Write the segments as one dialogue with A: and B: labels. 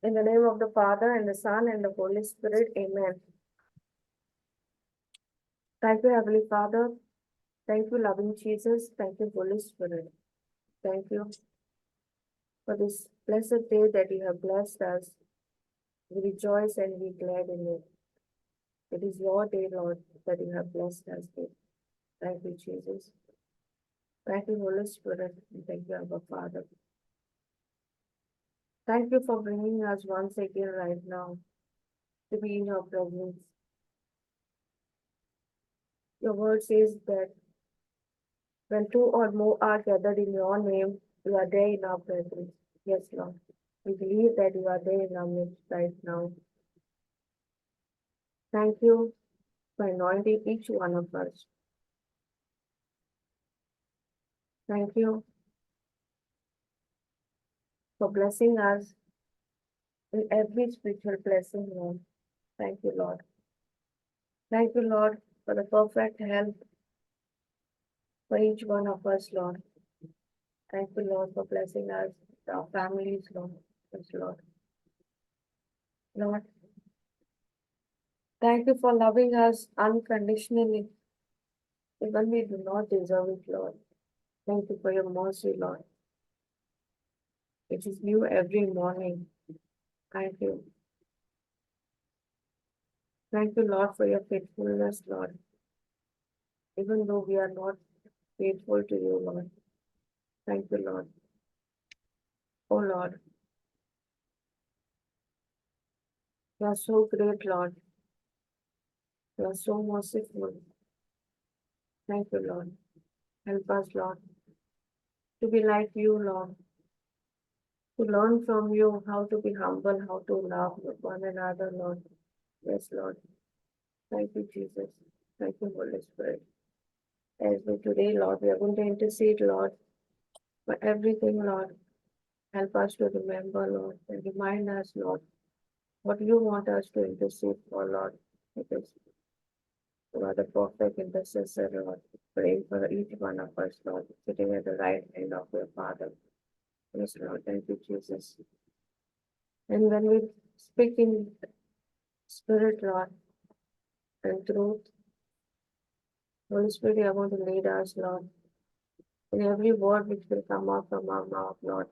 A: In the name of the Father, and the Son, and the Holy Spirit. Amen. Thank you, Heavenly Father. Thank you, loving Jesus. Thank you, Holy Spirit. Thank you for this blessed day that you have blessed us. We rejoice and be glad in it. It is your day, Lord, that you have blessed us with. Thank you, Jesus. Thank you, Holy Spirit. And thank you, Abba Father. Thank you for bringing us once again right now to be in your presence. Your word says that when two or more are gathered in your name, you are there in our presence. Yes, Lord. We believe that you are there in our midst right now. Thank you for anointing each one of us. Thank you for blessing us in every spiritual blessing, Lord. Thank you, Lord. Thank you, Lord, for the perfect health for each one of us, Lord. Thank you, Lord, for blessing us, our families, Lord. Yes, Lord. Lord, thank you for loving us unconditionally, even we do not deserve it, Lord. Thank you for your mercy, Lord. It is new every morning. Thank you. Thank you, Lord, for your faithfulness, Lord. Even though we are not faithful to you, Lord. Thank you, Lord. Oh, Lord. You are so great, Lord. You are so merciful. Thank you, Lord. Help us, Lord, to be like you, Lord. To learn from you how to be humble, how to love one another, Lord. Yes, Lord. Thank you, Jesus. Thank you, Holy Spirit. As we today, Lord, we are going to intercede, Lord, for everything, Lord. Help us to remember, Lord, and remind us, Lord, what you want us to intercede for, Lord. Because you are the perfect intercessor, Lord. Praying for each one of us, Lord, sitting at the right hand of your Father. Yes, Lord. Thank you, Jesus. And when we speak in spirit, Lord, and truth, Holy Spirit, you are going to lead us, Lord, in every word which will come out from our mouth, Lord.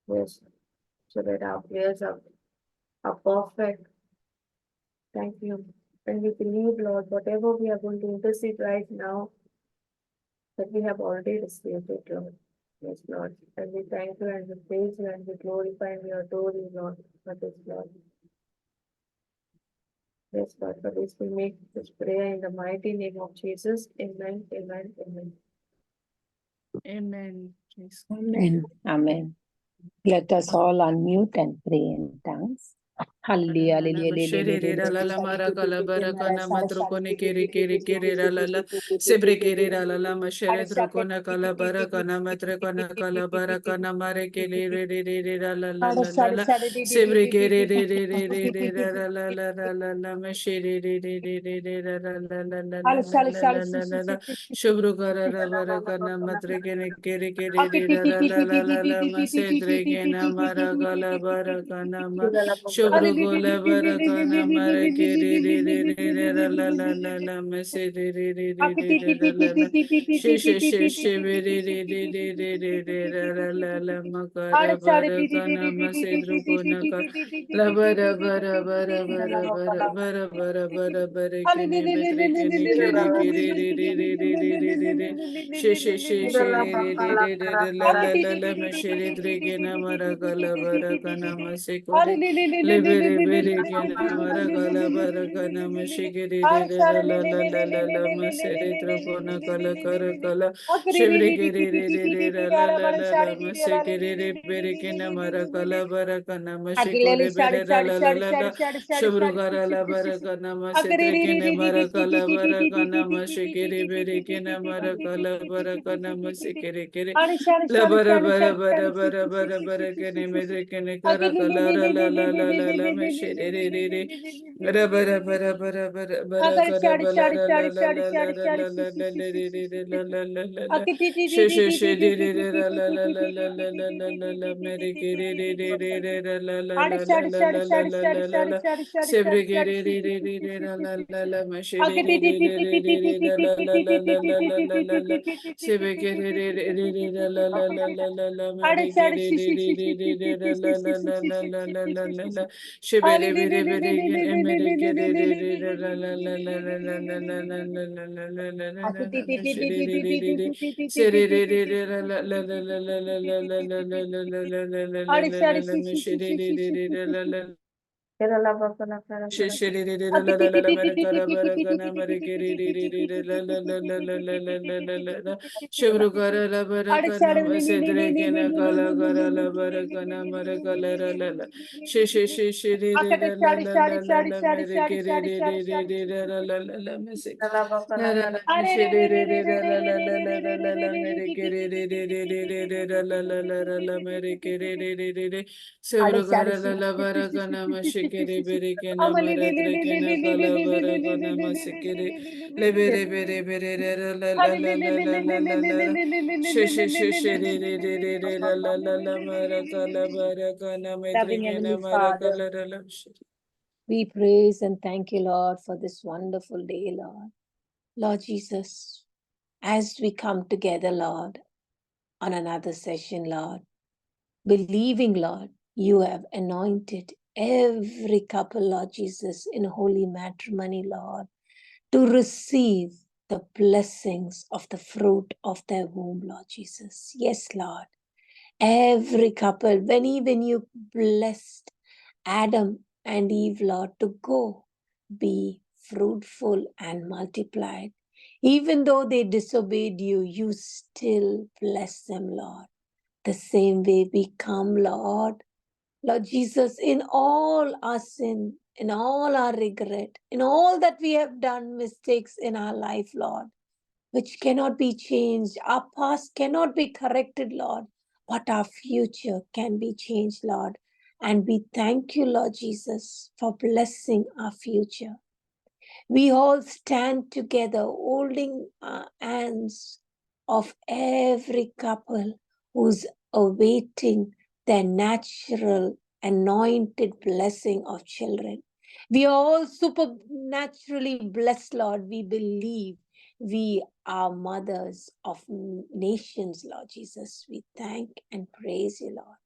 A: Yes, so that our prayers are perfect. Thank you. And we believe, Lord, whatever we are going to intercede right now, that we have already received it, Lord. Yes, Lord. And we thank you and we praise you and we glorify and we adore you, Lord, for this, Lord. Yes, Lord, for this we make this prayer in the mighty name of Jesus. Amen, amen, amen.
B: Amen.
C: Amen. Amen. Let us all unmute and pray in tongues. Hallelujah.
B: Sherira la la mara kala barakana matrukone kiri kiri kiri la la sebre kiri la la mashere drukona kala barakana matrukona kala barakana mare kiri re re re re la la la la la sebre kiri re re re re re la la la la la la mashere re re re re re la la la la la la la la la shubru kara la barakana matrukene kiri kiri re la la la la la masedre kena mara kala barakana ma Shobrogola barakana mara kiri ri ri ri ri la la la la la mese ri ri ri ri ri la la la she she she she ri ri ri ri ri ri ri ri la la la makara barakana mase drukona ka la bara bara bara bara bara bara bara bara bara kene metre kene kiri kiri ri ri ri ri ri ri ri ri she she she she ri ri ri ri ri la la la la meshe ri dre kena mara kala barakana mase kore Libere bere kena mara kala bara kana mashigiri re re la la la la la la masere trokona kala kara kala shivri giri re re re la la la la la masigiri re bere kena mara kala bara kana mashikore bere la la la la la shubru gara la bara kana masetre kene mara kala bara kana mashigiri bere kena mara kala bara kana masikiri kiri la bara bara bara bara bara bara kene medre kene kara kala la la la la la la me shere re re re bara bara bara bara bara bara kara bala la la la la la la la la la la re re re la la la la la she she she re re re ra la la la la la la la la la mere ke re re re re re ra la la la la
C: Shad,
B: la
C: shad,
B: la la
C: shad,
B: la
C: shad,
B: la la
C: shad,
B: la
C: shad, shad,
B: sebre
C: shad,
B: ke
C: shad,
B: re re re re re ra la la la ma she re re re re re re re ra la la la la la la la la la sebe ke re re re re re ra la la la la la la mere ke re re re re re re ra la la la la la la la la la shebere bere bere gen emere ke re re re ra la la la la la la la la la la la la la la la la ma she re re re re re se re re re re ra la la la la la la la la la la la la la la la la la la la ma she re re re re ra la la
A: Kerala Bakala Kara
B: she
A: Kara.
B: she re re re ra la la la la mare kara bara kana mare ke re re re re re la la la la la la la la la la la shivru kara la bara kana ma se dre ke na kala kara la bara kana mare kala la la la she she re re ra la la la la la mere ke re re re re re ra la la la la me se
A: Kerala
B: la
A: Bakala
B: la
A: Kara.
B: la me she re re re ra la la la la la la la mere ke re re re re re re re ra la la la la la mere ke re re re re re Sevragara la la barakana mashikere berekena maradrekena kala barakana masikere lebere bere bere re la la la la la la la la la she re re re re re la la la la marakala barakana
C: Loving
B: medrekena
C: Heavenly Father,
B: marakala la la
C: we praise and thank you, Lord, for this wonderful day, Lord. Lord Jesus, as we come together, Lord, on another session, Lord, believing, Lord, you have anointed every couple, Lord Jesus, in holy matrimony, Lord, to receive the blessings of the fruit of their womb, Lord Jesus. Yes, Lord. Every couple, when even you blessed Adam and Eve, Lord, to go, be fruitful and multiplied. Even though they disobeyed you, you still bless them, Lord. The same way we come, Lord Jesus, in all our sin, in all our regret, in all that we have done mistakes in our life, Lord, which cannot be changed. Our past cannot be corrected, Lord, but our future can be changed, Lord. And we thank you, Lord Jesus, for blessing our future. We all stand together holding hands of every couple who's awaiting their natural anointed blessing of children. We are all supernaturally blessed, Lord. We believe we are mothers of nations, Lord Jesus. We thank and praise you, Lord.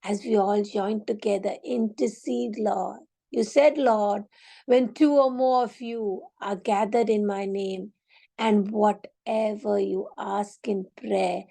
C: As we all join together, intercede, Lord. You said, Lord, when two or more of you are gathered in my name, and whatever you ask in prayer,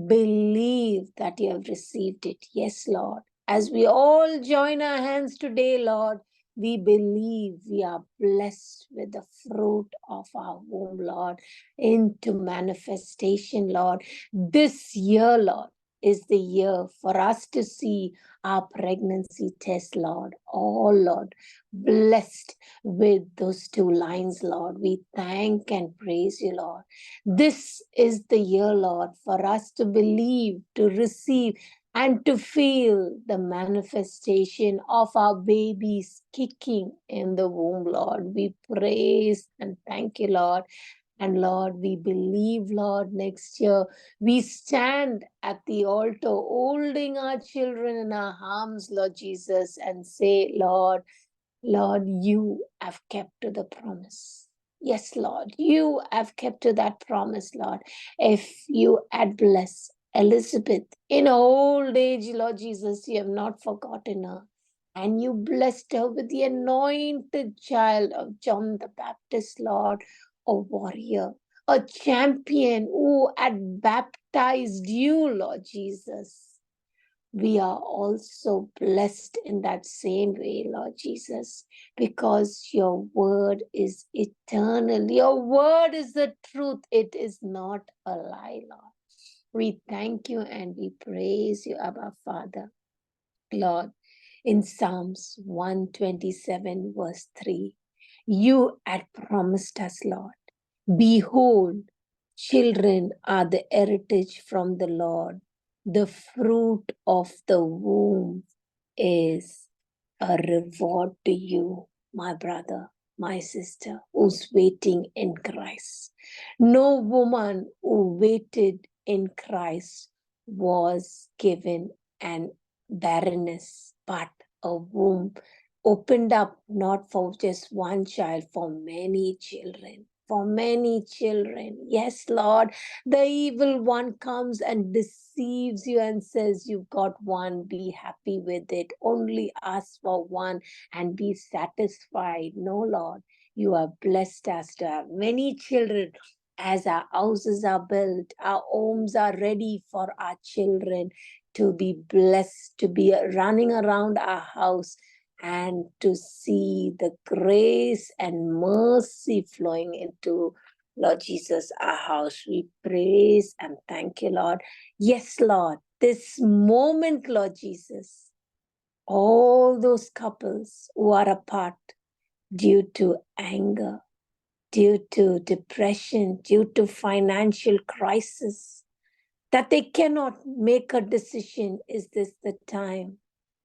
C: believe that you have received it. Yes, Lord. As we all join our hands today, Lord, we believe we are blessed with the fruit of our womb, Lord, into manifestation, Lord. This year, Lord, is the year for us to see our pregnancy test, Lord. Oh, Lord, blessed with those two lines, Lord. We thank and praise you, Lord. This is the year, Lord, for us to believe, to receive, and to feel the manifestation of our babies kicking in the womb, Lord. We praise and thank you, Lord. And Lord, we believe, Lord, next year we stand at the altar holding our children in our arms, Lord Jesus, and say, Lord, you have kept to the promise. Yes, Lord, you have kept to that promise, Lord. If you had blessed Elizabeth in old age, Lord Jesus, you have not forgotten her. And you blessed her with the anointed child of John the Baptist, Lord, a warrior, a champion who had baptized you, Lord Jesus. We are also blessed in that same way, Lord Jesus, because your word is eternal. Your word is the truth. It is not a lie, Lord. We thank you and we praise you, Abba Father. Lord, in Psalms 127, verse 3, you had promised us, Lord, behold, children are the heritage from the Lord. The fruit of the womb is a reward to you, my brother, my sister, who's waiting in Christ. No woman who waited in Christ was given an barrenness, but a womb opened up not for just one child, for many children. For many children. Yes, Lord, the evil one comes and deceives you and says, you've got one, be happy with it. Only ask for one and be satisfied. No, Lord, you are blessed us to have many children. As our houses are built, our homes are ready for our children to be blessed, to be running around our house and to see the grace and mercy flowing into, Lord Jesus, our house. We praise and thank you, Lord. Yes, Lord, this moment, Lord Jesus, all those couples who are apart due to anger, due to depression, due to financial crisis, that they cannot make a decision, is this the time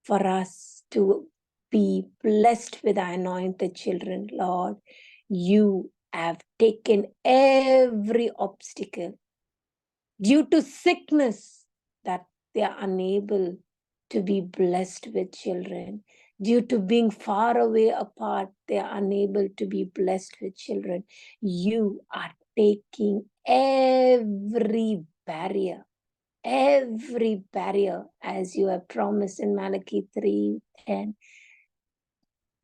C: for us to be blessed with our anointed children, Lord? You have taken every obstacle due to sickness that they are unable to be blessed with children. Due to being far away apart, they are unable to be blessed with children. You are taking every barrier, as you have promised in Malachi 3:10.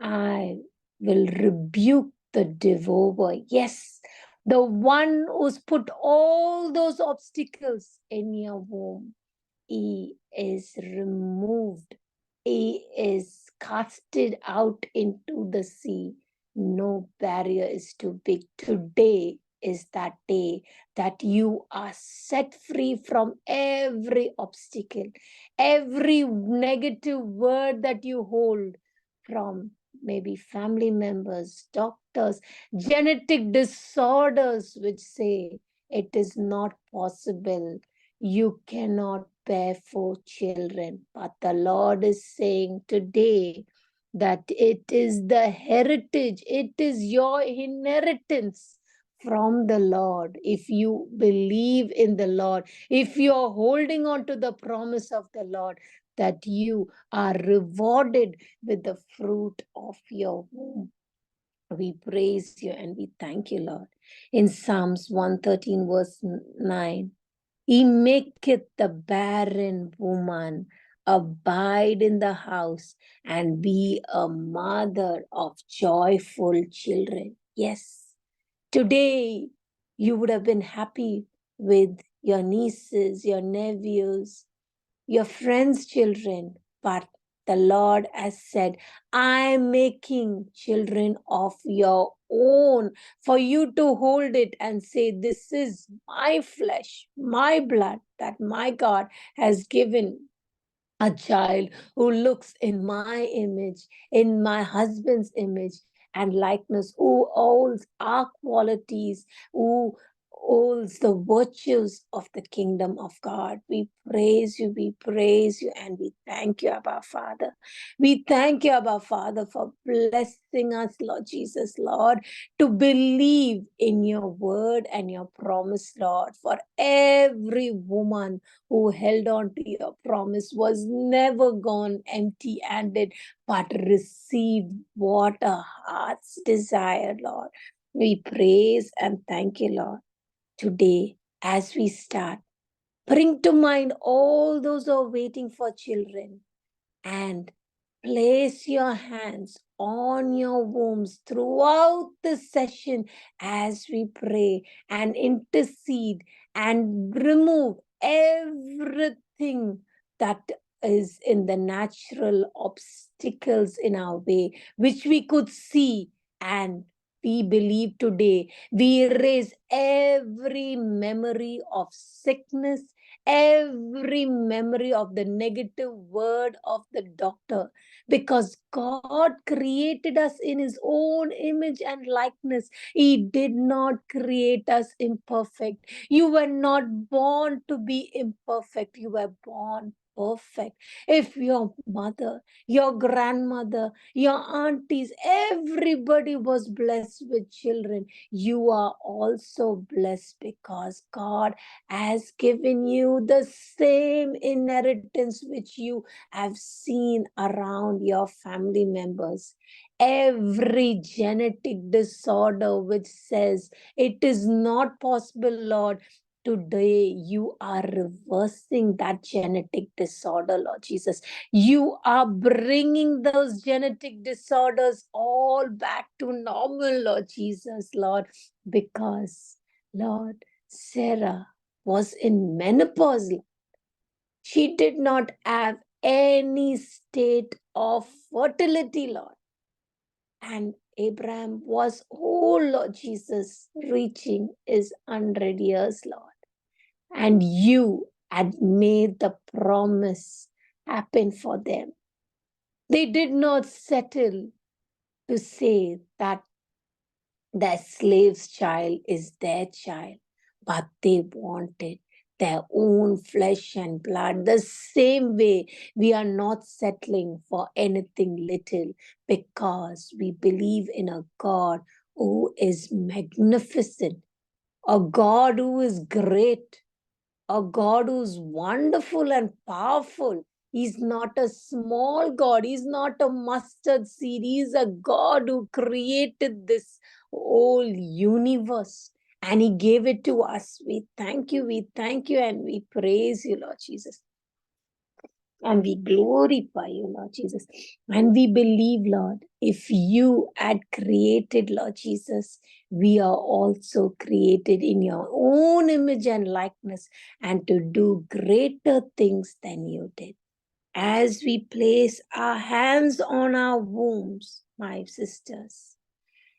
C: I will rebuke the devourer. Yes, the one who's put all those obstacles in your womb. He is removed. He is casted out into the sea. No barrier is too big. Today is that day that you are set free from every obstacle, every negative word that you hold from maybe family members, doctors, genetic disorders which say it is not possible. You cannot bear 4 children. But the Lord is saying today that it is the heritage, it is your inheritance from the Lord. If you believe in the Lord, if you're holding on to the promise of the Lord, that you are rewarded with the fruit of your womb. We praise you and we thank you, Lord. In Psalms 113, verse 9, He maketh the barren woman abide in the house and be a mother of joyful children. Yes, today you would have been happy with your nieces, your nephews, your friends' children, but the Lord has said, I'm making children of your own for you to hold it and say, this is my flesh, my blood that my God has given a child who looks in my image, in my husband's image and likeness, who holds our qualities, who holds the virtues of the kingdom of God. We praise you, and we thank you, Abba Father. We thank you, Abba Father, for blessing us, Lord Jesus, Lord, to believe in your word and your promise, Lord, for every woman who held on to your promise was never gone empty-handed, but received what our hearts desire, Lord. We praise and thank you, Lord. Today, as we start, bring to mind all those who are waiting for children and place your hands on your wombs throughout the session as we pray and intercede and remove everything that is in the natural obstacles in our way, which we could see. And we believe today we erase every memory of sickness, every memory of the negative word of the doctor, because God created us in his own image and likeness. He did not create us imperfect. You were not born to be imperfect. You were born perfect. If your mother, your grandmother, your aunties, everybody was blessed with children, you are also blessed because God has given you the same inheritance which you have seen around your family members. Every genetic disorder which says it is not possible, Lord, today you are reversing that genetic disorder, Lord Jesus. You are bringing those genetic disorders all back to normal, Lord Jesus, Lord, because, Lord, Sarah was in menopause. She did not have any state of fertility, Lord. And Abraham was, oh Lord Jesus, reaching his 100 years, Lord. And you had made the promise happen for them. They did not settle to say that their slave's child is their child, but they wanted their own flesh and blood. The same way, we are not settling for anything little because we believe in a God who is magnificent, a God who is great, a God who's wonderful and powerful. He's not a small God. He's not a mustard seed. He's a God who created this whole universe and He gave it to us. We thank you, and we praise you, Lord Jesus. And we glorify you, Lord Jesus. And we believe, Lord, if you had created, Lord Jesus, we are also created in your own image and likeness and to do greater things than you did. As we place our hands on our wombs, my sisters,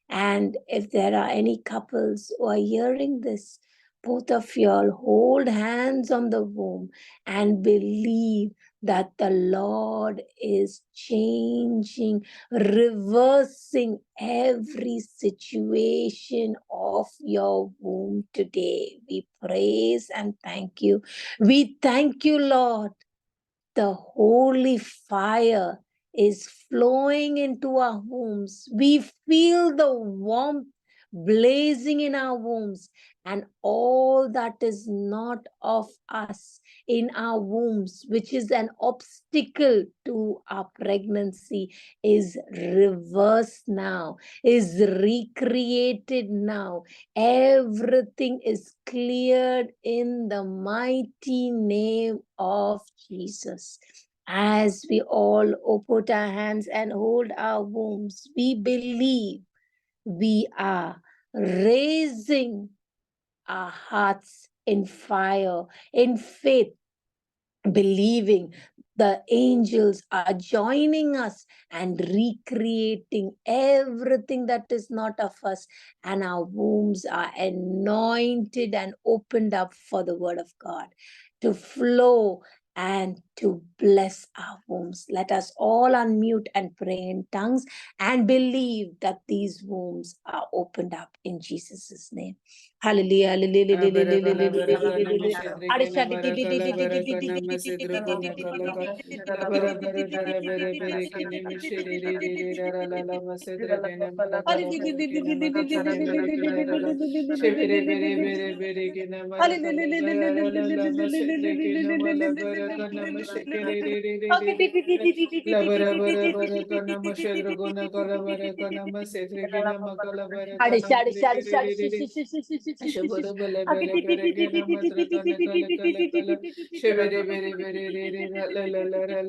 C: and if there are any couples who are hearing this, both of you all hold hands on the womb and believe that the Lord is changing, reversing every situation of your womb today. We praise and thank you. We thank you, Lord. The holy fire is flowing into our wombs. We feel the warmth blazing in our wombs, and all that is not of us in our wombs, which is an obstacle to our pregnancy, is reversed now, is recreated now. Everything is cleared in the mighty name of Jesus. As we all put our hands and hold our wombs, we believe we are raising our hearts in fire, in faith, believing the angels are joining us and recreating everything that is not of us, and our wombs are anointed and opened up for the word of God to flow and to bless our wombs. Let us all unmute and pray in tongues and believe that these wombs are opened up in Jesus' name. Hallelujah.
B: Shabara bala bala bala gana matra kana kala kala kala shabere bere bere re re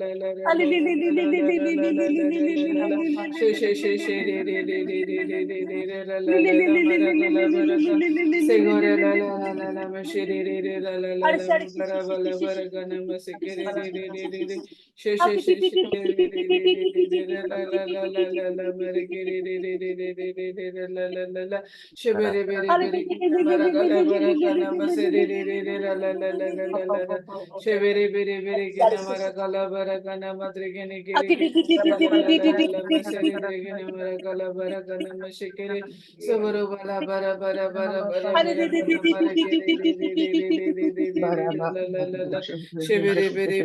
B: la la la la la la la la la la la la la la la la la she she she she re re re re re re re re re la la la la mara kala bara ka segore la la la la la ma she re re re la la la la ma bara bala bara kana ma se ke re re re re re re she she she she re re re re re re re la la la la la la ma re ke re re re re re re re re la la la la shabere bere bere Maragala Barakana Masere la la la la la la la la Shevere Bere Bere Gina Maragala Barakana Madrigani Giri la la la la la la Masere Gina Maragala Barakana Mashikiri Savaro Bala Bara Bara Bara Bara Bara Kana Marakiri la la la la la Shevere Bere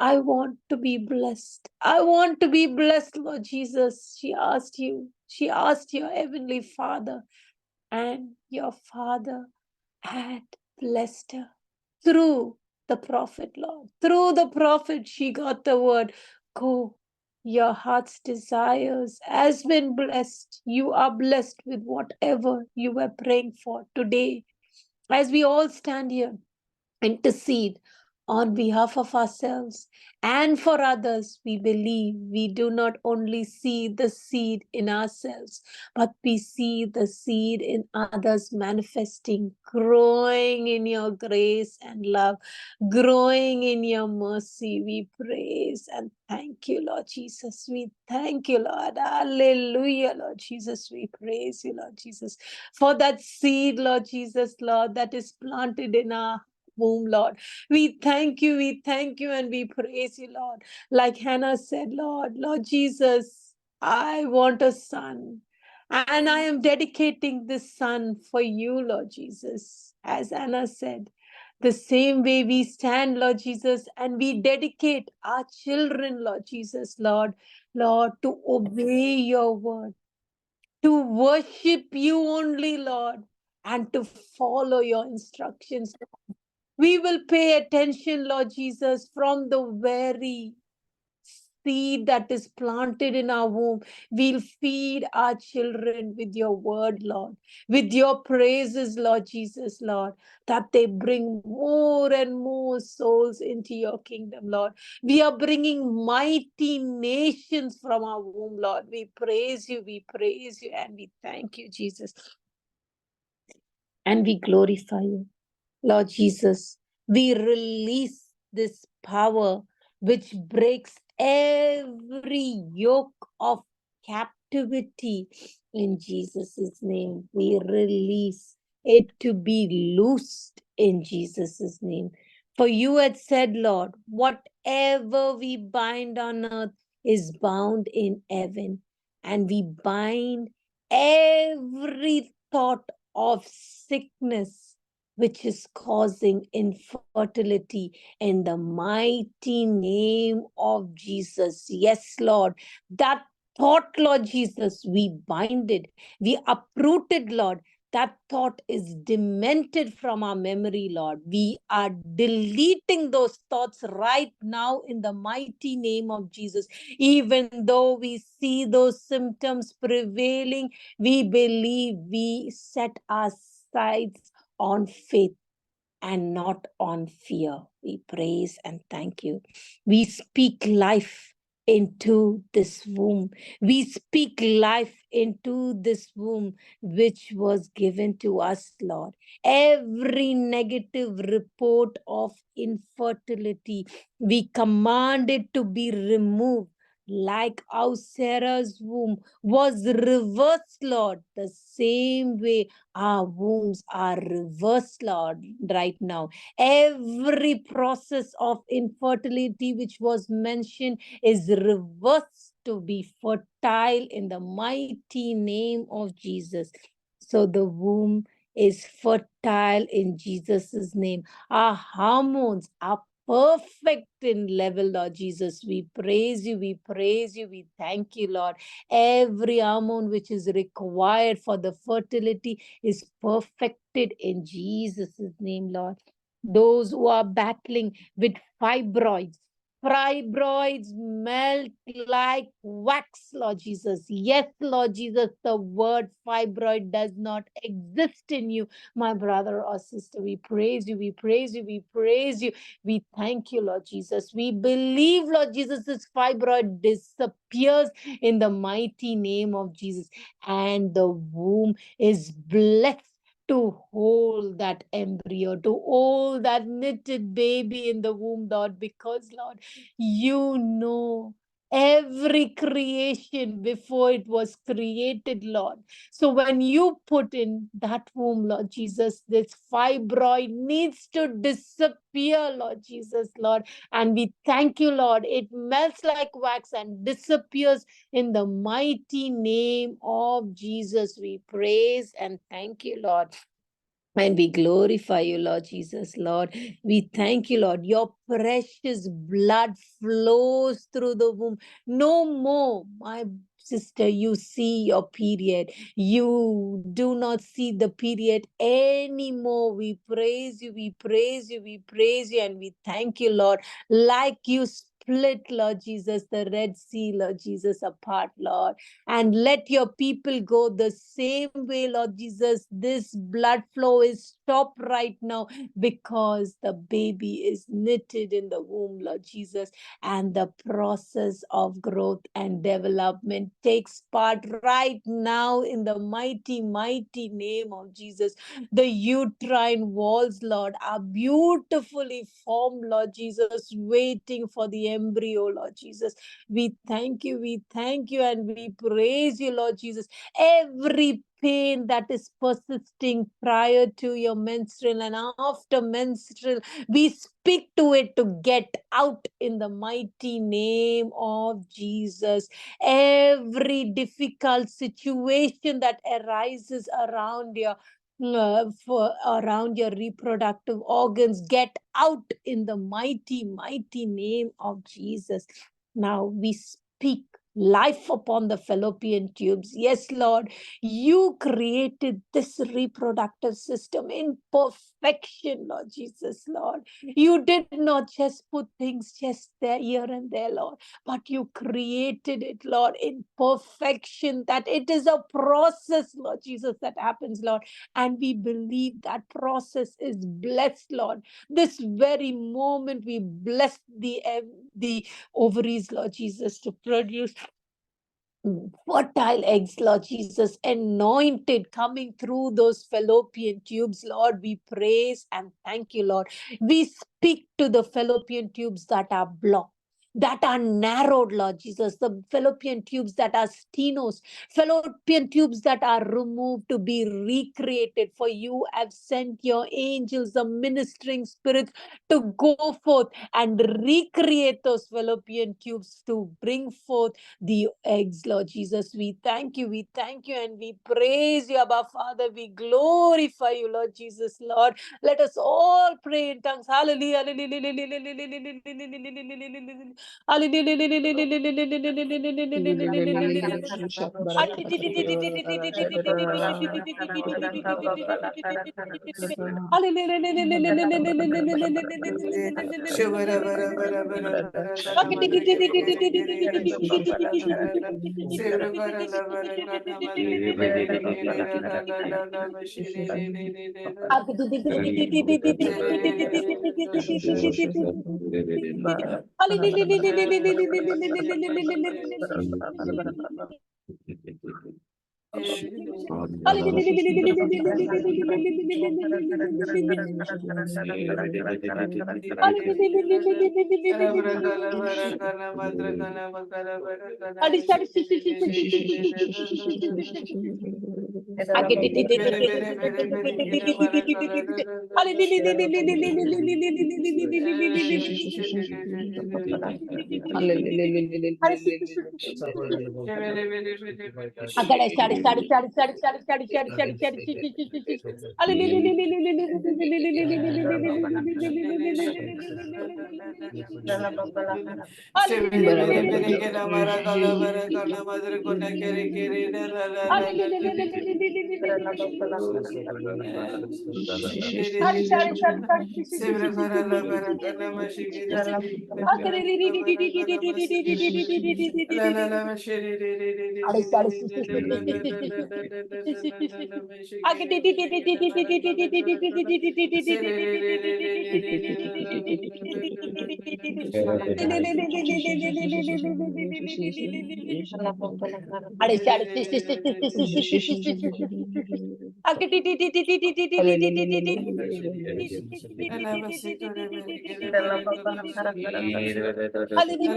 C: I want to be blessed. I want to be blessed, Lord Jesus. She asked you. She asked your heavenly Father, and your Father had blessed her through the prophet, Lord. Through the prophet, she got the word. Go. Your heart's desires has been blessed. You are blessed with whatever you were praying for today. As we all stand here, intercede on behalf of ourselves and for others. We believe we do not only see the seed in ourselves, but we see the seed in others manifesting, growing in your grace and love, growing in your mercy. We praise and thank you, Lord Jesus. We thank you, Lord. Hallelujah, Lord Jesus. We praise you, Lord Jesus, for that seed, Lord Jesus, Lord, that is planted in our womb, Lord. We thank you, and we praise you, Lord. Like Hannah said, Lord Jesus, I want a son. And I am dedicating this son for you, Lord Jesus. As Anna said, the same way we stand, Lord Jesus, and we dedicate our children, Lord Jesus, Lord, to obey your word, to worship you only, Lord, and to follow your instructions. We will pay attention, Lord Jesus, from the very seed that is planted in our womb. We'll feed our children with your word, Lord, with your praises, Lord Jesus, Lord, that they bring more and more souls into your kingdom, Lord. We are bringing mighty nations from our womb, Lord. We praise you, and we thank you, Jesus, and we glorify you. Lord Jesus, we release this power which breaks every yoke of captivity in Jesus' name. We release it to be loosed in Jesus' name. For you had said, Lord, whatever we bind on earth is bound in heaven, and we bind every thought of sickness which is causing infertility in the mighty name of Jesus. Yes, Lord, that thought, Lord Jesus, we bind it, we uproot it, Lord. That thought is demented from our memory, Lord. We are deleting those thoughts right now in the mighty name of Jesus. Even though we see those symptoms prevailing, we believe we set our sights on faith and not on fear. We praise and thank you. We speak life into this womb. We speak life into this womb which was given to us, Lord. Every negative report of infertility, we command it to be removed. Like how Sarah's womb was reversed, Lord, the same way our wombs are reversed, Lord, right now. Every process of infertility which was mentioned is reversed to be fertile in the mighty name of Jesus. So the womb is fertile in Jesus' name. Our hormones are perfect in level, Lord Jesus. We praise you, we thank you, Lord. Every hormone which is required for the fertility is perfected in Jesus' name, Lord. Those who are battling with fibroids, melt like wax, Lord Jesus. Yes, Lord Jesus, the word fibroid does not exist in you, my brother or sister. We praise you, we praise you, we praise you. We thank you, Lord Jesus. We believe, Lord Jesus, this fibroid disappears in the mighty name of Jesus, and the womb is blessed to hold that embryo, to hold that knitted baby in the womb, Lord, because, Lord, you know every creation before it was created, Lord. So when you put in that womb, Lord Jesus, this fibroid needs to disappear, Lord Jesus, Lord. And we thank you, Lord. It melts like wax and disappears in the mighty name of Jesus. We praise and thank you, Lord. And we glorify you, Lord Jesus, Lord. We thank you, Lord. Your precious blood flows through the womb. No more, my sister, you see your period. You do not see the period anymore. We praise you, we praise you, we praise you, and we thank you, Lord. Like you split, Lord Jesus, the Red Sea, Lord Jesus, apart, Lord. And let your people go the same way, Lord Jesus. This blood flow is stopped right now because the baby is knitted in the womb, Lord Jesus, and the process of growth and development takes part right now in the mighty, mighty name of Jesus. The uterine walls, Lord, are beautifully formed, Lord Jesus, waiting for the embryo, Lord Jesus. We thank you, and we praise you, Lord Jesus. Every pain that is persisting prior to your menstrual and after menstrual, we speak to it to get out in the mighty name of Jesus. Every difficult situation that arises around around your reproductive organs, get out in the mighty, mighty name of Jesus. Now we speak life upon the fallopian tubes. Yes, Lord, you created this reproductive system in perfection, Lord Jesus, Lord. You did not just put things just there, here and there, Lord, but you created it, Lord, in perfection, that it is a process, Lord Jesus, that happens, Lord. And we believe that process is blessed, Lord. This very moment, we bless the ovaries, Lord Jesus, to produce fertile eggs, Lord Jesus, anointed coming through those fallopian tubes, Lord. We praise and thank you, Lord. We speak to the fallopian tubes that are blocked, that are narrowed, Lord Jesus, the fallopian tubes that are stenos, fallopian tubes that are removed to be recreated. For you have sent your angels, the ministering spirits, to go forth and recreate those fallopian tubes to bring forth the eggs, Lord Jesus. We thank you, and we praise you, Abba Father. We glorify you, Lord Jesus, Lord. Let us all pray in tongues. Hallelujah.
B: Shubara bara bara bara bara kana madre kere kere kere ra la la la la la Sevra bara la bara kana madre kere kere kere ra la la la la bashire re re re re ra Zere re re re Bere bere bere bere kere bara kala ra ra ra ra Bere bere bere bere shiri Shivere bere bere kera mara kala bara kana madre kona kere kere la la la la la la Sevre bara la bara kana mashi kere kere kere la bara kana masi la la la mashi re re re re re re re re la la la la la la la la la la mashi kere kere kere bara kala bara kana se re re re re re re re re la la la la la la la la mashi re re re la basi kore mere kere bara kana mashi kere La la la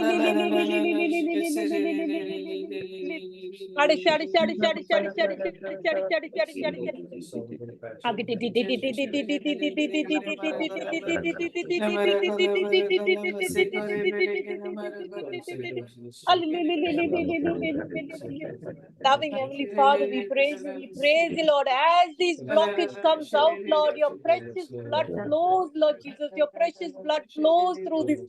B: la la la la la.
C: Loving Heavenly Father, we praise you, Lord. As these blockage comes out, Lord, your precious blood flows, Lord Jesus. Your precious blood flows through these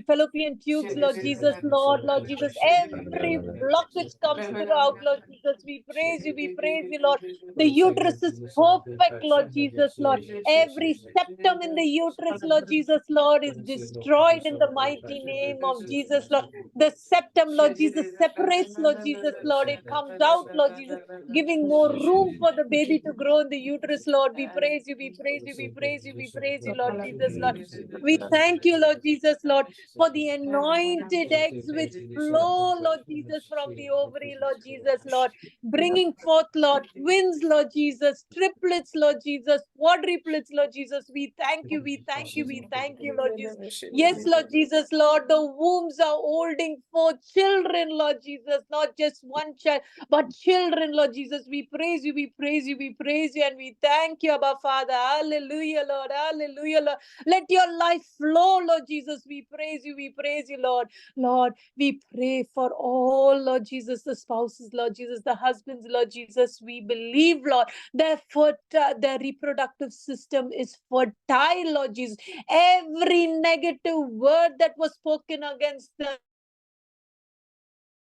C: fallopian tubes, Lord Jesus, Lord Jesus. Every blockage comes throughout, Lord Jesus. We praise you, Lord. The uterus is perfect, Lord Jesus, Lord. Every septum in the uterus, Lord Jesus, Lord, is destroyed in the mighty name of Jesus, Lord. The septum, Lord Jesus, separates, Lord Jesus, Lord. It comes out, Lord Jesus, giving more room for the baby to grow in the uterus, Lord. We praise you, we praise you, we praise you, we praise you, Lord Jesus, Lord. We thank you, Lord Jesus, Lord, for the anointed eggs which flow, Lord Jesus, from the ovary, Lord Jesus, Lord, bringing forth, Lord, twins, Lord Jesus, triplets, Lord Jesus, quadruplets, Lord Jesus. We thank you, we thank you, we thank you, Lord Jesus. Yes, Lord Jesus, Lord, the wombs are holding for children, Lord Jesus, not just one child, but children, Lord Jesus. We praise you, we praise you, we praise you, and we thank you, Abba Father. Hallelujah, Lord. Hallelujah, Lord. Let your life flow, Lord Jesus. We praise you, Lord. Lord, we pray for all, Lord Jesus, the spouses, Lord Jesus, the husbands, Lord Jesus. We believe, Lord, their reproductive system is fertile, Lord Jesus. Every negative word that was spoken against them,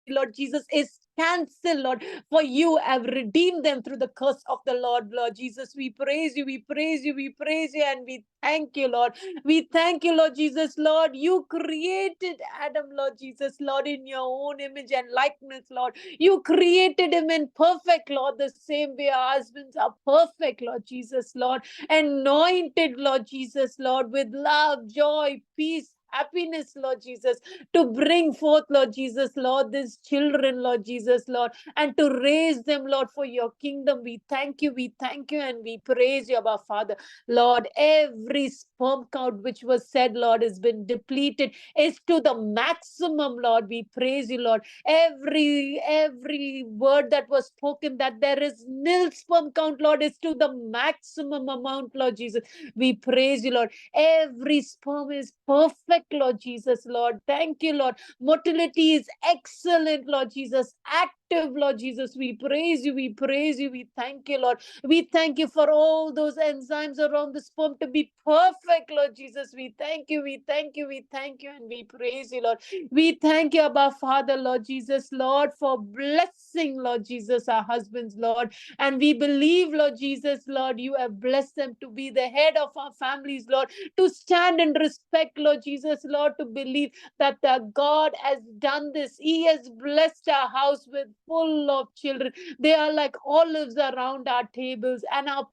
C: Lord Jesus, is cancelled, Lord. For you have redeemed them through the curse of the Lord, Lord Jesus. We praise you, we praise you, we praise you, and we thank you, Lord. We thank you, Lord Jesus, Lord. You created Adam, Lord Jesus, Lord, in your own image and likeness, Lord. You created him in perfect, Lord, the same way our husbands are perfect, Lord Jesus, Lord. Anointed, Lord Jesus, Lord, with love, joy, peace, happiness, Lord Jesus, to bring forth, Lord Jesus, Lord, these children, Lord Jesus, Lord, and to raise them, Lord, for your kingdom. We thank you, and we praise you, our Father. Lord, every sperm count which was said, Lord, has been depleted, is to the maximum, Lord. We praise you, Lord. Every word that was spoken that there is nil sperm count, Lord, is to the maximum amount, Lord Jesus. We praise you, Lord. Every sperm is perfect, Lord Jesus, Lord. Thank you, Lord. Motility is excellent, Lord Jesus. Active, Lord Jesus. We praise you, we praise you, we thank you, Lord. We thank you for all those enzymes around the sperm to be perfect, Lord Jesus. We thank you, we thank you, we thank you, and we praise you, Lord. We thank you, Abba Father, Lord Jesus, Lord, for blessing, Lord Jesus, our husbands, Lord. And we believe, Lord Jesus, Lord, you have blessed them to be the head of our families, Lord, to stand in respect, Lord Jesus, Lord, to believe that God has done this. He has blessed our house with full of children. They are like olives around our tables, and our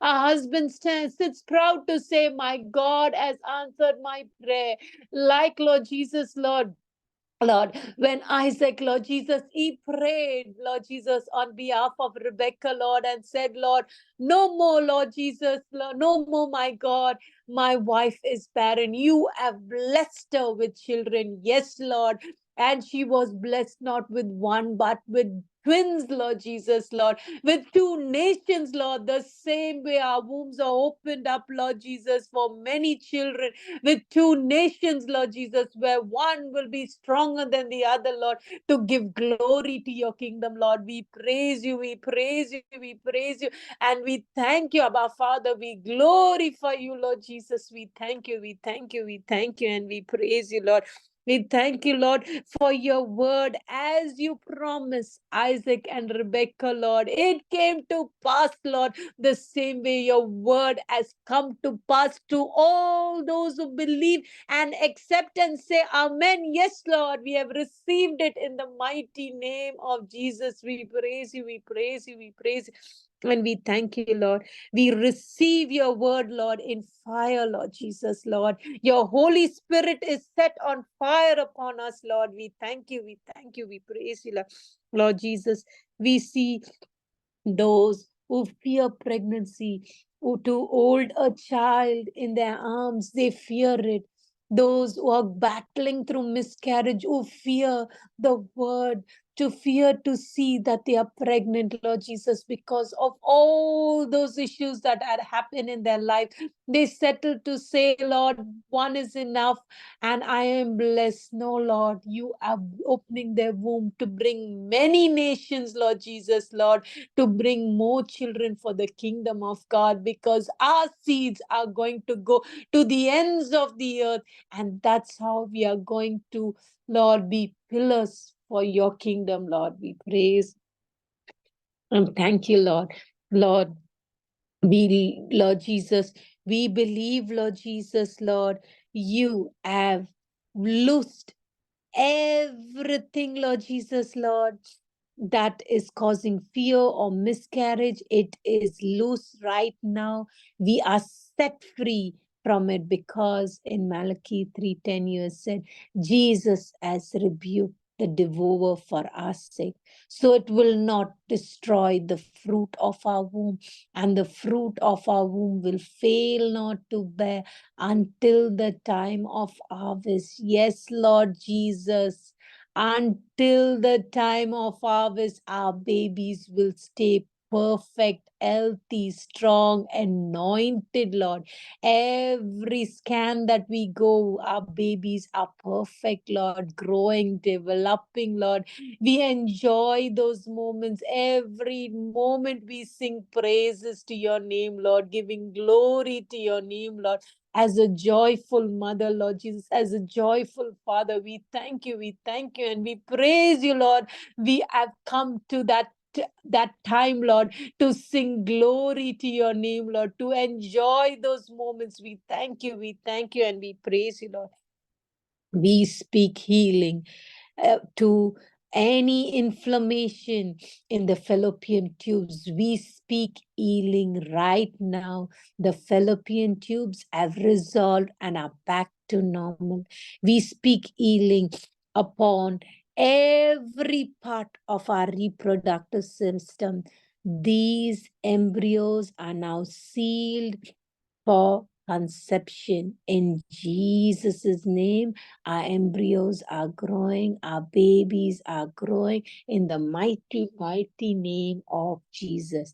C: husband sits proud to say, my God has answered my prayer. Like, Lord Jesus, Lord, when Isaac, Lord Jesus, he prayed, Lord Jesus, on behalf of Rebecca, Lord, and said, Lord, no more, Lord Jesus, Lord, no more, my God, my wife is barren. You have blessed her with children. Yes, Lord. And she was blessed not with one, but with twins, Lord Jesus, Lord, with two nations, Lord, the same way our wombs are opened up, Lord Jesus, for many children, with two nations, Lord Jesus, where one will be stronger than the other, Lord, to give glory to your kingdom, Lord. We praise you, we praise you, we praise you, and we thank you, Abba Father. We glorify you, Lord Jesus. We thank you, we thank you, we thank you, and we praise you, Lord. We thank you, Lord, for your word as you promised Isaac and Rebekah, Lord. It came to pass, Lord, the same way your word has come to pass to all those who believe and accept and say, Amen. Yes, Lord, we have received it in the mighty name of Jesus. We praise you, we praise you, we praise you. And we thank you, Lord. We receive your word, Lord, in fire, Lord Jesus, Lord. Your Holy Spirit is set on fire upon us, Lord. We thank you, we thank you, we praise you, Lord. Lord Jesus, we see those who fear pregnancy, who to hold a child in their arms, they fear it. Those who are battling through miscarriage, who fear the word to fear to see that they are pregnant, Lord Jesus, because of all those issues that had happened in their life. They settled to say, Lord, one is enough and I am blessed. No, Lord, you are opening their womb to bring many nations, Lord Jesus, Lord, to bring more children for the kingdom of God, because our seeds are going to go to the ends of the earth. And that's how we are going to, Lord, be pillars for your kingdom, Lord. We praise and thank you, Lord. Lord, Lord Jesus, we believe, Lord Jesus, Lord, you have loosed everything, Lord Jesus, Lord, that is causing fear or miscarriage. It is loose right now. We are set free from it, because in Malachi 3:10 you have said, Jesus has rebuked the devourer for our sake, so it will not destroy the fruit of our womb, and the fruit of our womb will fail not to bear until the time of harvest. Yes, Lord Jesus, until the time of harvest, our babies will stay perfect, healthy, strong, anointed, Lord. Every scan that we go, our babies are perfect, Lord, growing, developing, Lord. We enjoy those moments. Every moment we sing praises to your name, Lord, giving glory to your name, Lord. As a joyful mother, Lord Jesus, as a joyful father, we thank you, and we praise you, Lord. We have come to that time, Lord, to sing glory to your name, Lord, to enjoy those moments. We thank you, and we praise you, Lord. We speak healing to any inflammation in the fallopian tubes. We speak healing right now. The fallopian tubes have resolved and are back to normal. We speak healing upon every part of our reproductive system. These embryos are now sealed for conception in Jesus' name. Our embryos are growing, our babies are growing in the mighty, mighty name of Jesus.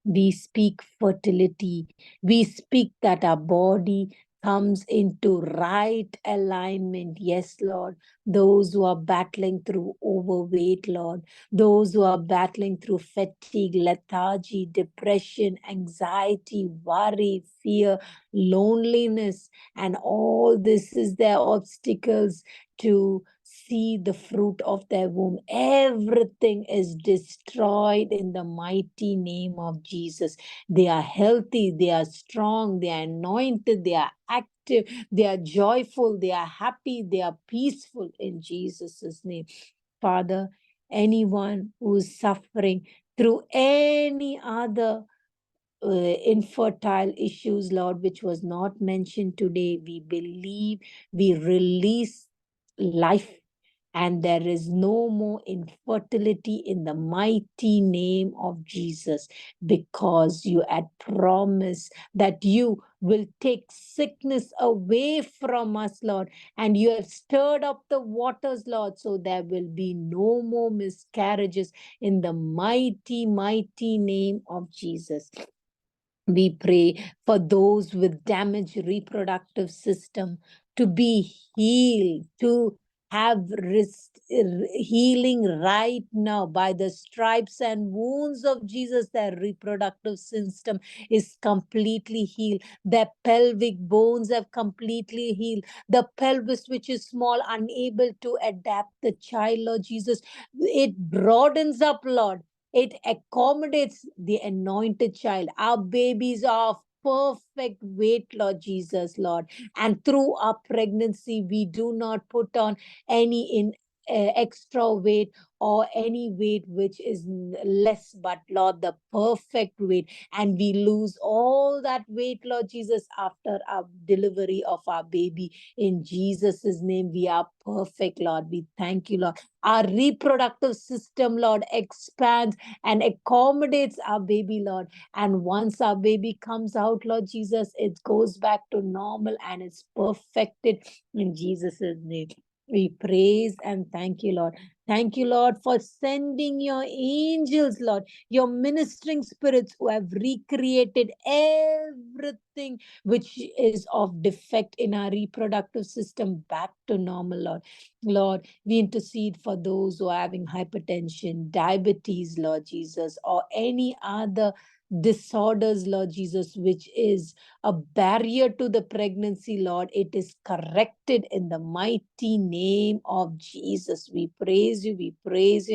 C: We speak fertility. We speak that our body comes into right alignment. Yes, Lord. Those who are battling through overweight, Lord. Those who are battling through fatigue, lethargy, depression, anxiety, worry, fear, loneliness, and all this is their obstacles to see the fruit of their womb. Everything is destroyed in the mighty name of Jesus. They are healthy, they are strong, they are anointed, they are active, they are joyful, they are happy, they are peaceful in Jesus' name. Father, anyone who is suffering through any other infertile issues, Lord, which was not mentioned today, we believe, we release life, and there is no more infertility in the mighty name of Jesus, because you had promised that you will take sickness away from us, Lord, and you have stirred up the waters, Lord, so there will be no more miscarriages in the mighty, mighty name of Jesus. We pray for those with damaged reproductive system to be healed, to have healing right now. By the stripes and wounds of Jesus, their reproductive system is completely healed. Their pelvic bones have completely healed. The pelvis, which is small, unable to adapt the child, Lord Jesus, it broadens up, Lord. It accommodates the anointed child. Our babies are of perfect weight, Lord Jesus, Lord. And through our pregnancy, we do not put on any extra weight or any weight which is less, but Lord, the perfect weight. And we lose all that weight, Lord Jesus, after our delivery of our baby. In Jesus' name, we are perfect, Lord. We thank you, Lord. Our reproductive system, Lord, expands and accommodates our baby, Lord. And once our baby comes out, Lord Jesus, it goes back to normal and it's perfected in Jesus' name. We praise and thank you, Lord. Thank you, Lord, for sending your angels, Lord, your ministering spirits who have recreated everything which is of defect in our reproductive system back to normal, Lord. Lord, we intercede for those who are having hypertension, diabetes, Lord Jesus, or any other disorders, Lord Jesus, which is a barrier to the pregnancy, Lord. It is corrected in the mighty name of Jesus. We praise you,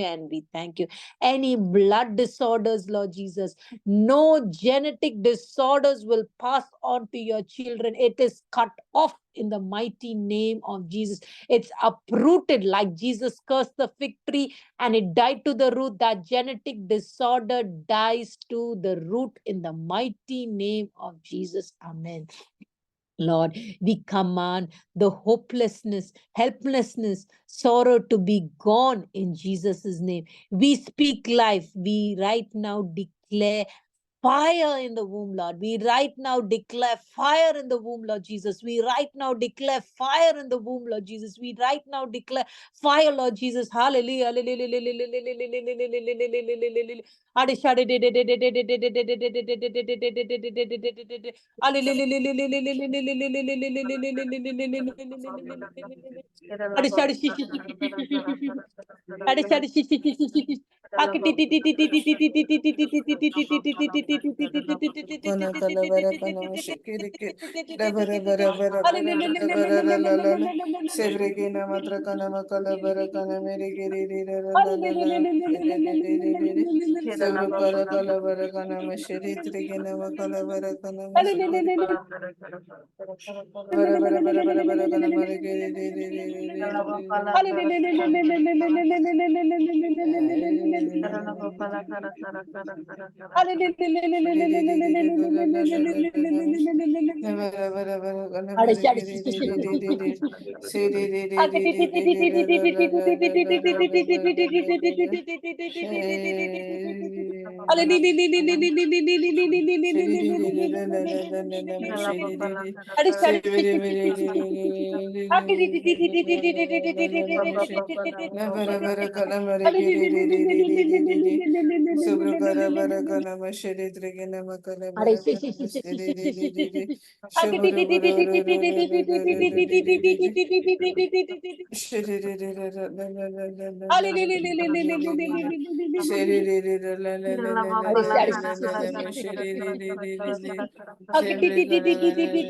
C: and we thank you. Any blood disorders, Lord Jesus, no genetic disorders will pass on to your children. It is cut off in the mighty name of Jesus. It's uprooted like Jesus cursed the fig tree and it died to the root. That genetic disorder dies to the root in the mighty name of Jesus. Amen. Lord, we command the hopelessness, helplessness, sorrow to be gone in Jesus' name. We speak life. We right now declare fire in the womb, Lord. We right now declare fire in the womb, Lord Jesus. We right now declare fire in the womb, Lord Jesus. We right now declare fire, Lord Jesus. Hallelujah.
B: Kona kala bara kana mashikiri ke dabara bara bara bara bara bara la la la la sevrege na matra kana makala bara kana mere giri ri la la la la la re re re re re re sevru kala kala bara kana mashiri trige na makala bara kana mashikiri bara bara bara bara bara kana mare giri ri ri ri ri ri Subra bara kana mashiri trigena makala bara kana mashiri di di di di Shuburu buru ru ru ru ru ru ru ru di di di di Shiri di di la la la la la la la la la la la la la la Shiri di di la la la la la la la la la la la Mashiri di di di di di Shibri kala la la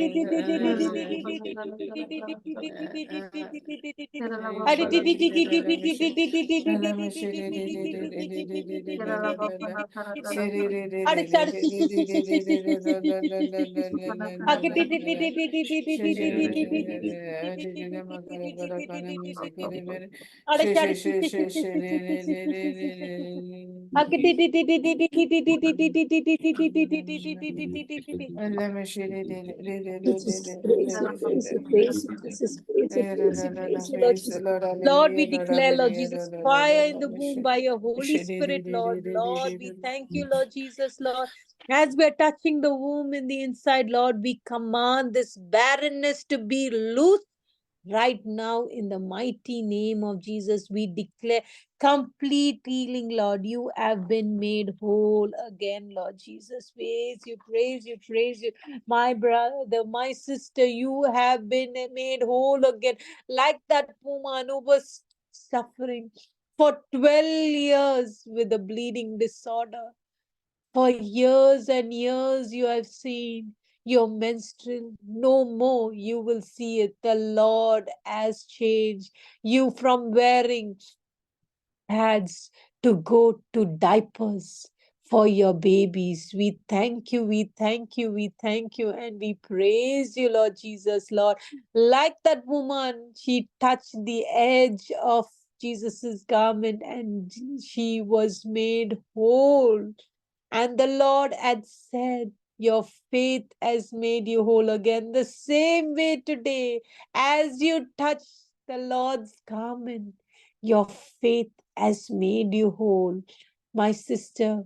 C: Jesus, praise you, praise you, praise you, Jesus, praise you, praise you, praise you, Lord Jesus. Lord, we declare, Lord Jesus, fire in the womb by your Holy Spirit, Lord. Lord, we thank you, Lord Jesus, Lord. As we're touching the womb in the inside, Lord, we command this barrenness to be loose right now in the mighty name of Jesus. We declare complete healing, Lord. You have been made whole again, Lord Jesus. Praise you, praise you, praise you. My brother, my sister, you have been made whole again. Like that woman who was suffering for 12 years with a bleeding disorder. For years and years you have seen your menstrual. No more you will see it. The Lord has changed you from wearing pads to go to diapers for your babies. We thank you, we thank you, we thank you, and we praise you, Lord Jesus, Lord. Like that woman, she touched the edge of Jesus's garment and she was made whole. And the Lord had said, your faith has made you whole again. The same way today, as you touch the Lord's garment, your faith has made you whole. My sister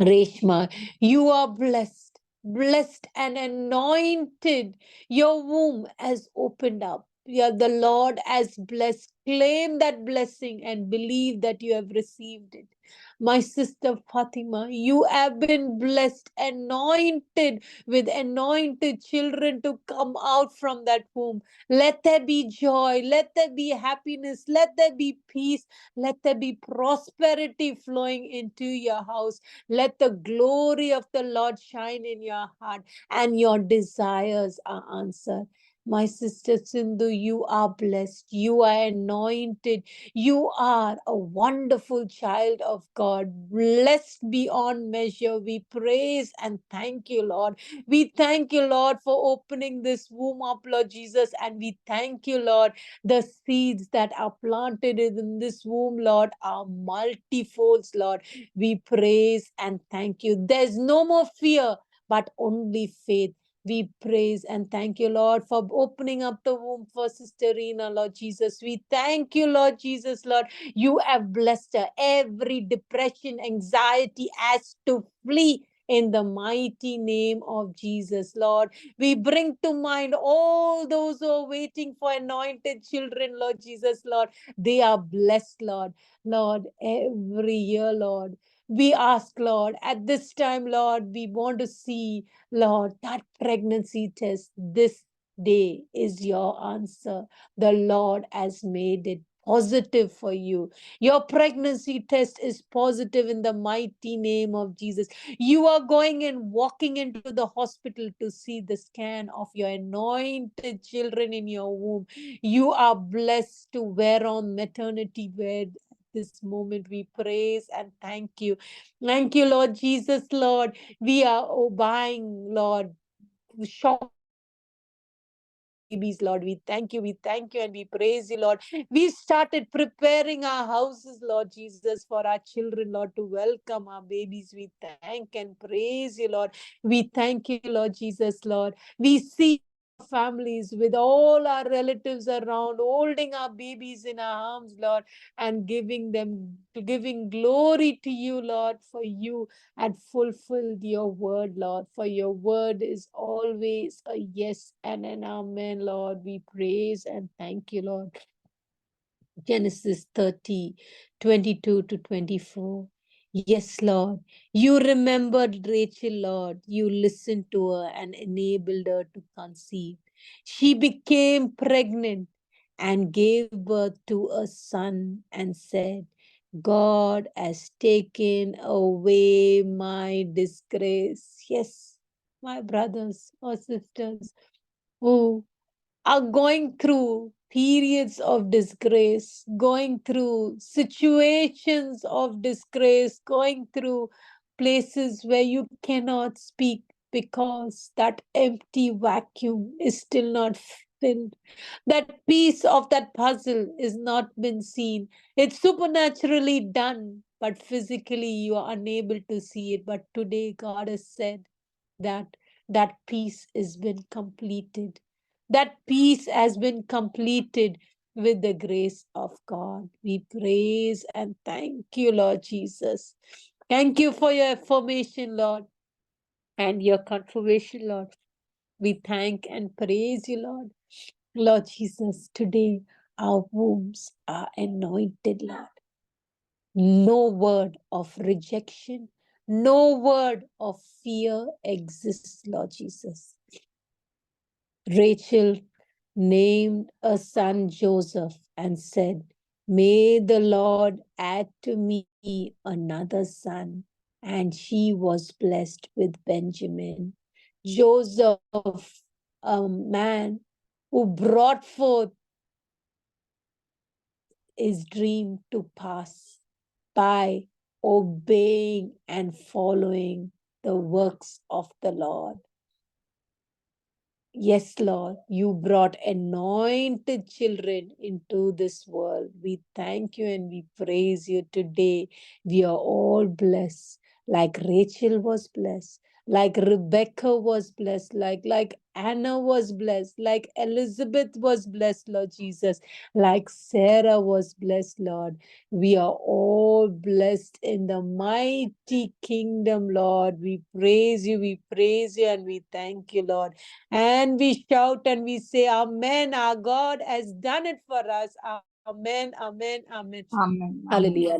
C: Reshma, you are blessed, blessed and anointed. Your womb has opened up. the Lord has blessed. Claim that blessing and believe that you have received it. My sister Fatima, you have been blessed, anointed with anointed children to come out from that womb. Let there be joy, let there be happiness, let there be peace, let there be prosperity flowing into your house. Let the glory of the Lord shine in your heart, and your desires are answered. My sister Sindhu, you are blessed. You are anointed. You are a wonderful child of God, blessed beyond measure. We praise and thank you, Lord. We thank you, Lord, for opening this womb up, Lord Jesus. And we thank you, Lord, the seeds that are planted in this womb, Lord, are multifolds, Lord. We praise and thank you. There's no more fear, but only faith. We praise and thank you, Lord, for opening up the womb for Sister Rina, Lord Jesus. We thank you, Lord Jesus, Lord. You have blessed her. Every depression, anxiety has to flee in the mighty name of Jesus, Lord. We bring to mind all those who are waiting for anointed children, Lord Jesus, Lord. They are blessed, Lord. Lord, every year, Lord. We ask, Lord, at this time, Lord, we want to see, Lord, that pregnancy test this day is your answer. The Lord has made it positive for you. Your pregnancy test is positive in the mighty name of Jesus. You are going and walking into the hospital to see the scan of your anointed children in your womb. You are blessed to wear on maternity wear. This moment we praise and thank you. Thank you, Lord Jesus, Lord. We are obeying, Lord. Shop babies, Lord. We thank you, and we praise you, Lord. We started preparing our houses, Lord Jesus, for our children, Lord, to welcome our babies. We thank and praise you, Lord. We thank you, Lord Jesus, Lord. We see families with all our relatives around, holding our babies in our arms, Lord, and giving glory to you, Lord, for you and fulfilled your word, Lord. For your word is always a yes and an amen, Lord. We praise and thank you, Lord. Genesis 30, 22 to 24. Yes, Lord. You remembered Rachel, Lord. You listened to her and enabled her to conceive. She became pregnant and gave birth to a son and said, God has taken away my disgrace. Yes, my brothers or sisters who are going through periods of disgrace, going through situations of disgrace, going through places where you cannot speak because that empty vacuum is still not filled. That piece of that puzzle is not been seen. It's supernaturally done, but physically you are unable to see it. But today God has said that that piece has been completed. That peace has been completed with the grace of God. We praise and thank you, Lord Jesus. Thank you for your affirmation, Lord, and your confirmation, Lord. We thank and praise you, Lord. Lord Jesus, today our wombs are anointed, Lord. No word of rejection, no word of fear exists, Lord Jesus. Rachel named a son Joseph and said, May the Lord add to me another son. And she was blessed with Benjamin. Joseph, a man who brought forth his dream to pass by obeying and following the works of the Lord. Yes, Lord, you brought anointed children into this world. We thank you and we praise you today. We are all blessed, like Rachel was blessed, like Rebecca was blessed, like Anna was blessed, like Elizabeth was blessed, Lord Jesus, like Sarah was blessed, Lord. We are all blessed in the mighty kingdom, Lord. We praise you, and we thank you, Lord. And we shout and we say, Amen. Our God has done it for us. Amen, amen, amen.
D: Amen.
C: Hallelujah.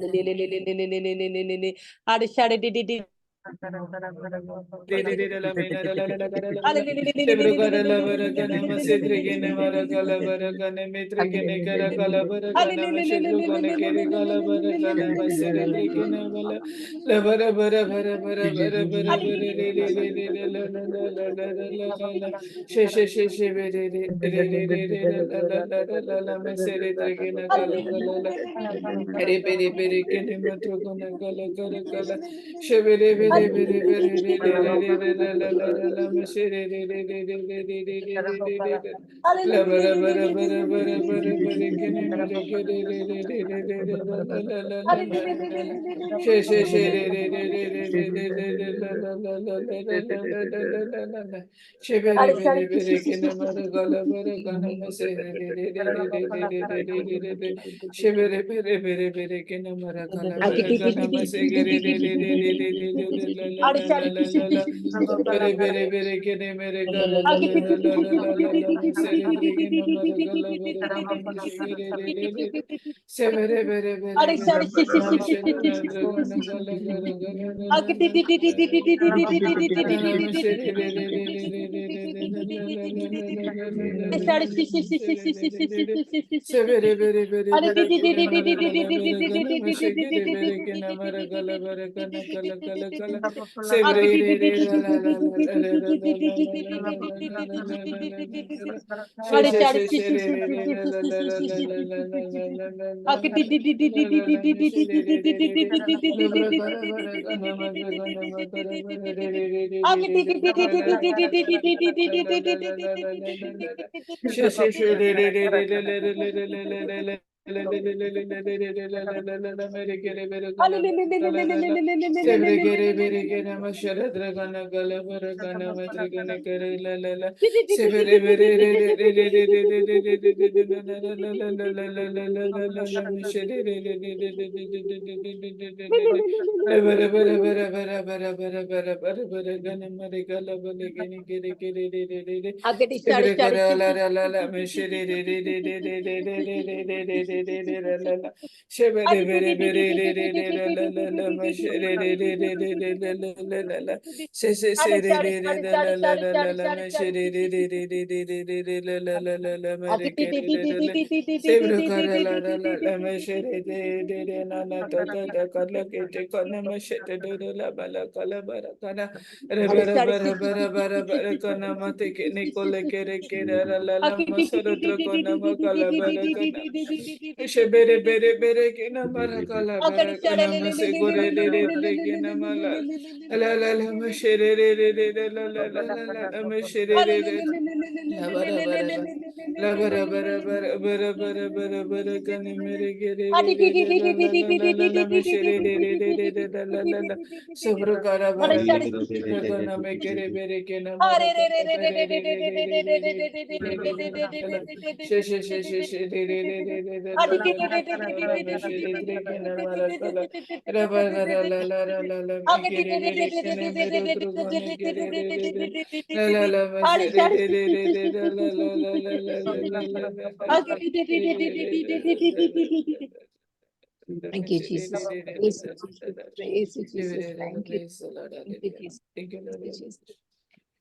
C: Thank you, Jesus. Praise you, Jesus. Praise you, Jesus. Thank you. Thank you, Jesus. Thank you, Jesus.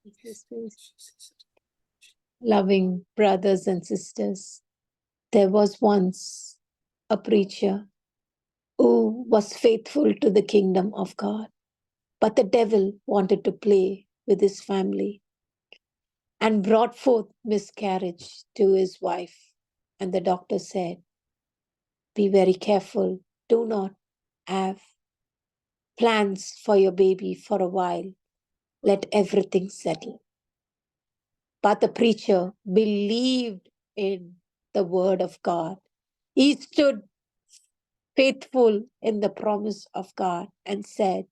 C: Jesus, praise. Loving brothers and sisters, there was once a preacher who was faithful to the kingdom of God, but the devil wanted to play with his family and brought forth miscarriage to his wife. And the doctor said, be very careful. Do not have plans for your baby for a while. Let everything settle. But the preacher believed in the word of God. He stood faithful in the promise of God and said,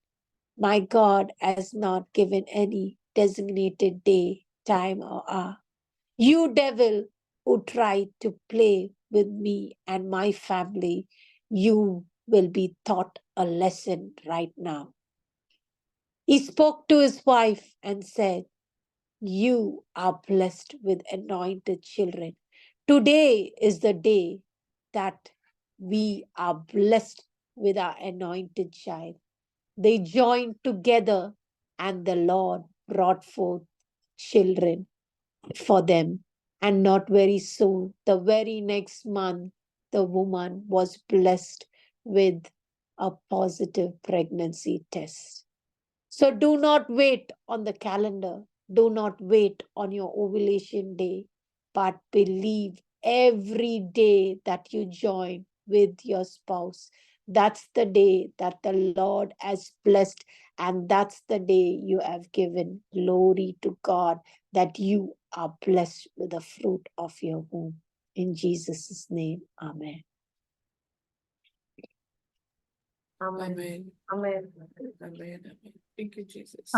C: My God has not given any designated day, time, or hour. You devil who tried to play with me and my family, you will be taught a lesson right now. He spoke to his wife and said, you are blessed with anointed children. Today is the day that we are blessed with our anointed child. They joined together, and the Lord brought forth children for them. And not very soon, the very next month, the woman was blessed with a positive pregnancy test. So do not wait on the calendar. Do not wait on your ovulation day, but believe every day that you join with your spouse. That's the day that the Lord has blessed, and that's the day you have given glory to God that you are blessed with the fruit of your womb. In Jesus' name, amen.
A: Amen.
B: Amen.
A: Amen.
B: Amen. Amen. Thank you, Jesus.